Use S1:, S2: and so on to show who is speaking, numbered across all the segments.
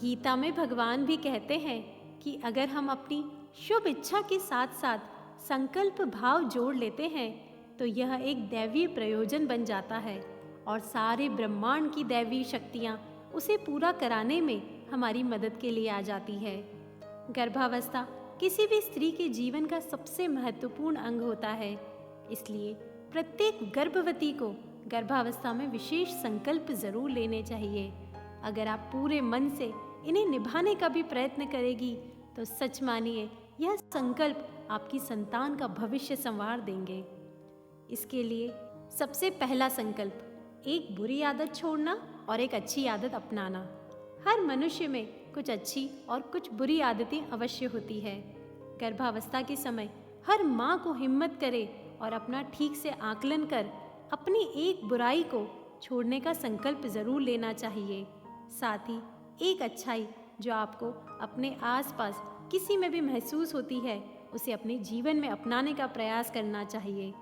S1: गीता में भगवान भी कहते हैं कि अगर हम अपनी शुभ इच्छा के साथ साथ संकल्प भाव जोड़ लेते हैं तो यह एक दैवीय प्रयोजन बन जाता है और सारे ब्रह्मांड की दैवीय शक्तियाँ उसे पूरा कराने में हमारी मदद के लिए आ जाती है। गर्भावस्था किसी भी स्त्री के जीवन का सबसे महत्वपूर्ण अंग होता है, इसलिए प्रत्येक गर्भवती को गर्भावस्था में विशेष संकल्प जरूर लेने चाहिए। अगर आप पूरे मन से इन्हें निभाने का भी प्रयत्न करेगी तो सच मानिए यह संकल्प आपकी संतान का भविष्य संवार देंगे। इसके लिए सबसे पहला संकल्प, एक बुरी आदत छोड़ना और एक अच्छी आदत अपनाना। हर मनुष्य में कुछ अच्छी और कुछ बुरी आदतें अवश्य होती है। गर्भावस्था के समय हर माँ को हिम्मत करे और अपना ठीक से आकलन कर अपनी एक बुराई को छोड़ने का संकल्प जरूर लेना चाहिए। साथ ही एक अच्छाई जो आपको अपने आसपास किसी में भी महसूस होती है उसे अपने जीवन में अपनाने का प्रयास करना चाहिए।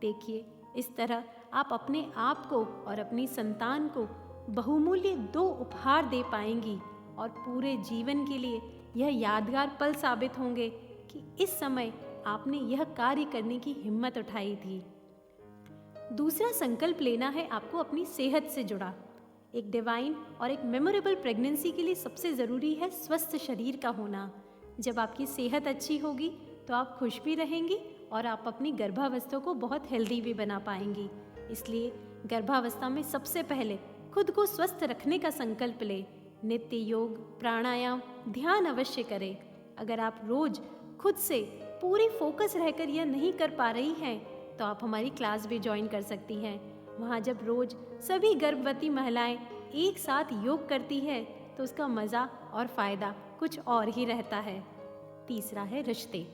S1: देखिए, इस तरह आप अपने आप को और अपनी संतान को बहुमूल्य 2 उपहार दे पाएंगी और पूरे जीवन के लिए यह यादगार पल साबित होंगे कि इस समय आपने यह कार्य करने की हिम्मत उठाई थी। दूसरा संकल्प लेना है आपको अपनी सेहत से जुड़ा। एक डिवाइन और एक मेमोरेबल प्रेगनेंसी के लिए सबसे ज़रूरी है स्वस्थ शरीर का होना। जब आपकी सेहत अच्छी होगी तो आप खुश भी रहेंगी और आप अपनी गर्भावस्था को बहुत हेल्दी भी बना पाएंगी। इसलिए गर्भावस्था में सबसे पहले खुद को स्वस्थ रखने का संकल्प ले। नित्य योग, प्राणायाम, ध्यान अवश्य करें। अगर आप रोज खुद से पूरी फोकस रहकर यह नहीं कर पा रही हैं तो आप हमारी क्लास भी ज्वाइन कर सकती हैं। वहाँ जब रोज सभी गर्भवती महिलाएं एक साथ योग करती है तो उसका मज़ा और फ़ायदा कुछ और ही रहता है। तीसरा है रिश्ते।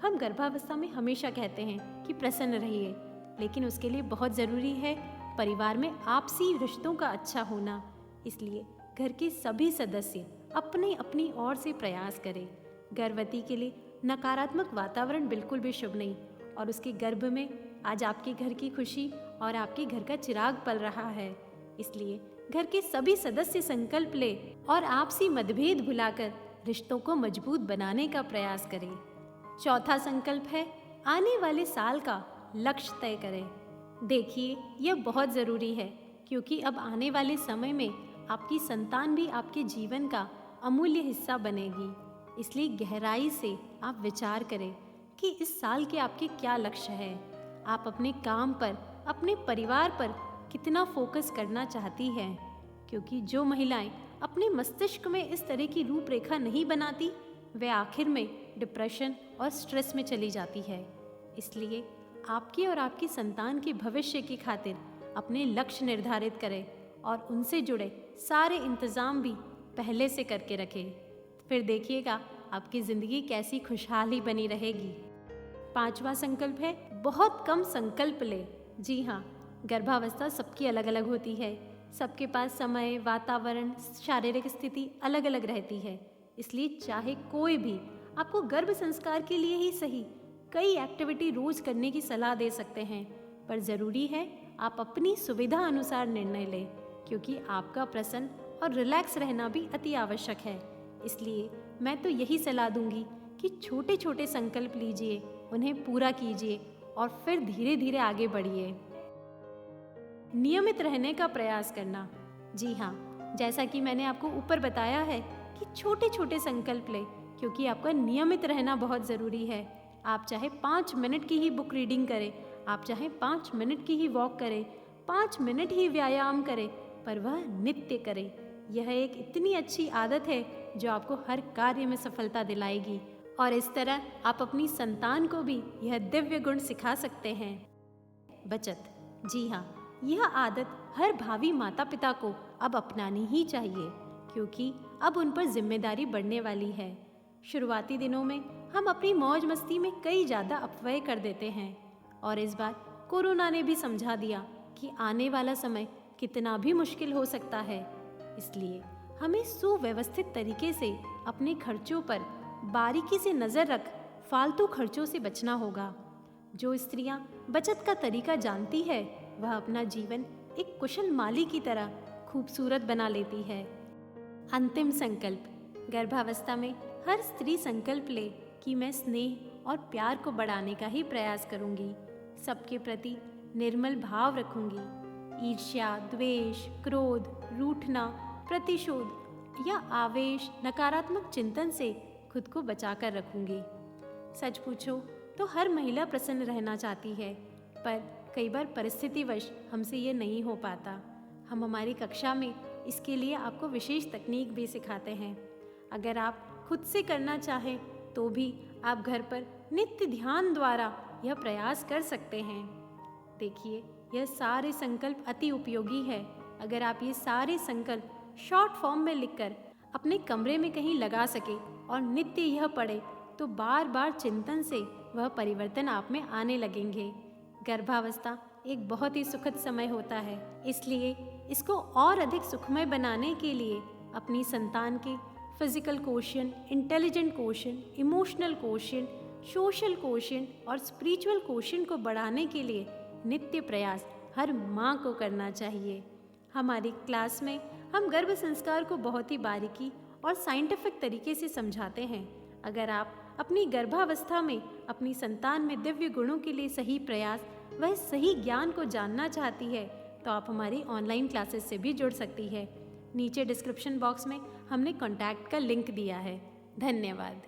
S1: हम गर्भावस्था में हमेशा कहते हैं कि प्रसन्न रहिए, लेकिन उसके लिए बहुत ज़रूरी है परिवार में आपसी रिश्तों का अच्छा होना। इसलिए घर के सभी सदस्य अपने अपनी ओर से प्रयास करें। गर्भवती के लिए नकारात्मक वातावरण बिल्कुल भी शुभ नहीं और उसके गर्भ में आज आपके घर की खुशी और आपके घर का चिराग पल रहा है। इसलिए घर के सभी सदस्य संकल्प ले और आपसी मतभेद भुलाकर रिश्तों को मजबूत बनाने का प्रयास करें। चौथा संकल्प है आने वाले साल का लक्ष्य तय करें। देखिए, यह बहुत ज़रूरी है क्योंकि अब आने वाले समय में आपकी संतान भी आपके जीवन का अमूल्य हिस्सा बनेगी। इसलिए गहराई से आप विचार करें कि इस साल के आपके क्या लक्ष्य है। आप अपने काम पर, अपने परिवार पर कितना फोकस करना चाहती हैं, क्योंकि जो महिलाएं अपने मस्तिष्क में इस तरह की रूपरेखा नहीं बनाती वे आखिर में डिप्रेशन और स्ट्रेस में चली जाती है। इसलिए आपके और आपकी संतान के भविष्य की खातिर अपने लक्ष्य निर्धारित करें और उनसे जुड़े सारे इंतज़ाम भी पहले से करके रखें। फिर देखिएगा आपकी ज़िंदगी कैसी खुशहाली बनी रहेगी। पांचवा संकल्प है बहुत कम संकल्प ले। जी हाँ, गर्भावस्था सबकी अलग अलग होती है। सबके पास समय, वातावरण, शारीरिक स्थिति अलग अलग रहती है। इसलिए चाहे कोई भी आपको गर्भ संस्कार के लिए ही सही कई एक्टिविटी रोज करने की सलाह दे सकते हैं, पर ज़रूरी है आप अपनी सुविधा अनुसार निर्णय लें, क्योंकि आपका प्रसन्न और रिलैक्स रहना भी अति आवश्यक है। इसलिए मैं तो यही सलाह दूंगी कि छोटे छोटे संकल्प लीजिए, उन्हें पूरा कीजिए और फिर धीरे धीरे आगे बढ़िए। नियमित रहने का प्रयास करना। जी हाँ, जैसा कि मैंने आपको ऊपर बताया है कि छोटे छोटे संकल्प लें, क्योंकि आपका नियमित रहना बहुत ज़रूरी है। आप चाहे 5 मिनट की ही बुक रीडिंग करें, आप चाहे 5 मिनट की ही वॉक करें, 5 मिनट ही व्यायाम करें, पर वह नित्य करें। यह एक इतनी अच्छी आदत है जो आपको हर कार्य में सफलता दिलाएगी और इस तरह आप अपनी संतान को भी यह दिव्य गुण सिखा सकते हैं। बचत। जी हाँ, यह आदत हर भावी माता पिता को अब अपनानी ही चाहिए, क्योंकि अब उन पर जिम्मेदारी बढ़ने वाली है। शुरुआती दिनों में हम अपनी मौज मस्ती में कई ज़्यादा अपव्यय कर देते हैं और इस बार कोरोना ने भी समझा दिया कि आने वाला समय कितना भी मुश्किल हो सकता है। इसलिए हमें सुव्यवस्थित तरीके से अपने खर्चों पर बारीकी से नज़र रख फालतू खर्चों से बचना होगा। जो स्त्रियां बचत का तरीका जानती है वह अपना जीवन एक कुशल माली की तरह खूबसूरत बना लेती है। अंतिम संकल्प। गर्भावस्था में हर स्त्री संकल्प ले कि मैं स्नेह और प्यार को बढ़ाने का ही प्रयास करूंगी, सबके प्रति निर्मल भाव रखूंगी। ईर्ष्या, द्वेष, क्रोध, रूठना, प्रतिशोध या आवेश, नकारात्मक चिंतन से खुद को बचाकर रखूंगी। सच पूछो तो हर महिला प्रसन्न रहना चाहती है, पर कई बार परिस्थितिवश हमसे ये नहीं हो पाता। हम हमारी कक्षा में इसके लिए आपको विशेष तकनीक भी सिखाते हैं। अगर आप खुद से करना चाहें तो भी आप घर पर नित्य ध्यान द्वारा यह प्रयास कर सकते हैं। देखिए, यह सारे संकल्प अति उपयोगी है। अगर आप ये सारे संकल्प शॉर्ट फॉर्म में लिखकर अपने कमरे में कहीं लगा सके और नित्य यह पढ़े तो बार बार चिंतन से वह परिवर्तन आप में आने लगेंगे। गर्भावस्था एक बहुत ही सुखद समय होता है, इसलिए इसको और अधिक सुखमय बनाने के लिए अपनी संतान के physical quotient, intelligent quotient, emotional quotient, social quotient और स्पिरिचुअल कोशेंट को बढ़ाने के लिए नित्य प्रयास हर माँ को करना चाहिए। हमारी क्लास में हम गर्भ संस्कार को बहुत ही बारीकी और साइंटिफिक तरीके से समझाते हैं। अगर आप अपनी गर्भावस्था में अपनी संतान में दिव्य गुणों के लिए सही प्रयास वह सही ज्ञान को जानना चाहती है तो आप हमारी ऑनलाइन क्लासेस से भी जुड़ सकती है। नीचे डिस्क्रिप्शन बॉक्स में हमने कॉन्टैक्ट का लिंक दिया है। धन्यवाद।